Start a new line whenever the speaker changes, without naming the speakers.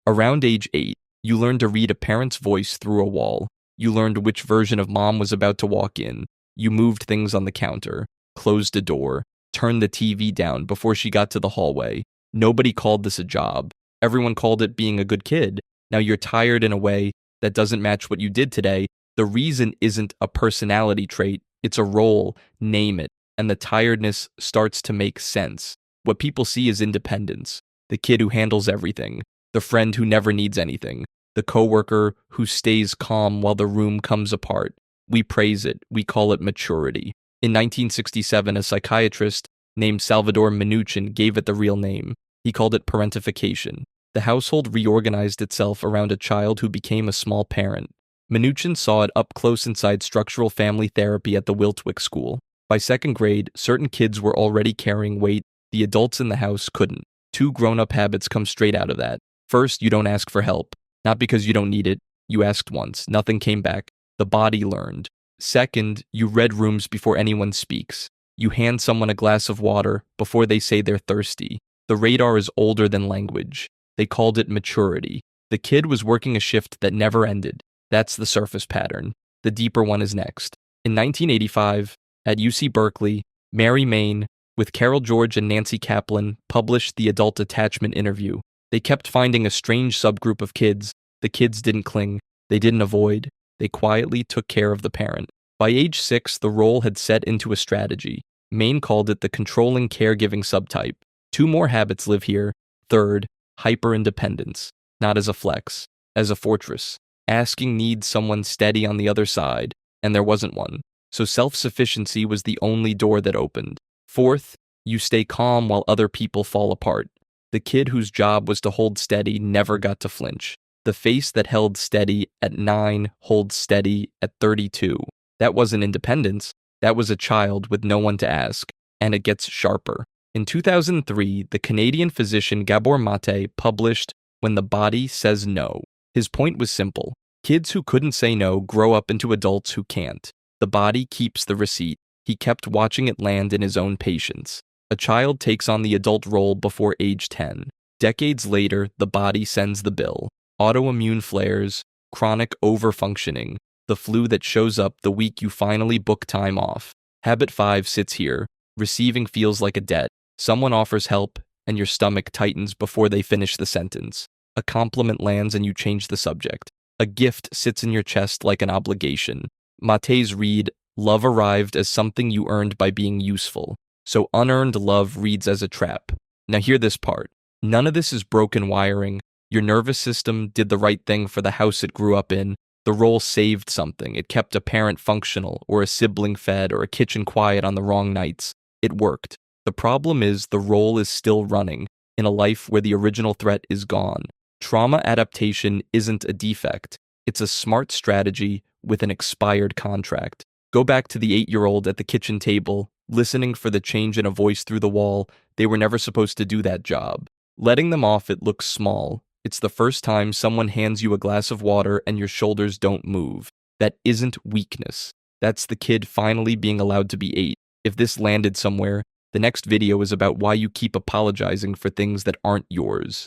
Around age 8, you learned to read a parent's voice through a wall. You learned which version of mom was about to walk in. You moved things on the counter, closed a door, turned the TV down before she got to the hallway. Nobody called this a job. Everyone called it being a good kid. Now you're tired in a way that doesn't match what you did today. The reason isn't a personality trait, it's a role. Name it. And the tiredness starts to make sense. What people see is independence. The kid who handles everything. The friend who never needs anything. The coworker who stays calm while the room comes apart. We praise it. We call it maturity. In 1967, a psychiatrist named Salvador Minuchin gave it the real name. He called it parentification. The household reorganized itself around a child who became a small parent. Minuchin saw it up close inside structural family therapy at the Wiltwyck School. By second grade, certain kids were already carrying weight the adults in the house couldn't. 2 grown-up habits come straight out of that. First, you don't ask for help. Not because you don't need it. You asked once. Nothing came back. The body learned. Second, you read rooms before anyone speaks. You hand someone a glass of water before they say they're thirsty. The radar is older than language. They called it maturity. The kid was working a shift that never ended. That's the surface pattern. The deeper one is next. In 1985, at UC Berkeley, Mary Main, with Carol George and Nancy Kaplan, published the Adult Attachment Interview. They kept finding a strange subgroup of kids. The kids didn't cling. They didn't avoid. They quietly took care of the parent. By age 6, the role had set into a strategy. Main called it the controlling-caregiving subtype. 2 more habits live here. Third, hyper-independence. Not as a flex, as a fortress. Asking needs someone steady on the other side, and there wasn't one. So self-sufficiency was the only door that opened. Fourth, you stay calm while other people fall apart. The kid whose job was to hold steady never got to flinch. The face that held steady at 9 holds steady at 32. That wasn't independence. That was a child with no one to ask. And it gets sharper. In 2003, the Canadian physician Gabor Maté published When the Body Says No. His point was simple. Kids who couldn't say no grow up into adults who can't. The body keeps the receipt. He kept watching it land in his own patience. A child takes on the adult role before age 10. Decades later, the body sends the bill. Autoimmune flares, chronic overfunctioning, the flu that shows up the week you finally book time off. Habit 5 sits here. Receiving feels like a debt. Someone offers help, and your stomach tightens before they finish the sentence. A compliment lands and you change the subject. A gift sits in your chest like an obligation. Maté's read, love arrived as something you earned by being useful. So unearned love reads as a trap. Now hear this part. None of this is broken wiring. Your nervous system did the right thing for the house it grew up in. The role saved something. It kept a parent functional, or a sibling fed, or a kitchen quiet on the wrong nights. It worked. The problem is the role is still running in a life where the original threat is gone. Trauma adaptation isn't a defect. It's a smart strategy with an expired contract. Go back to the 8-year-old at the kitchen table, listening for the change in a voice through the wall. They were never supposed to do that job. Letting them off it looks small. It's the first time someone hands you a glass of water and your shoulders don't move. That isn't weakness. That's the kid finally being allowed to be 8. If this landed somewhere, the next video is about why you keep apologizing for things that aren't yours.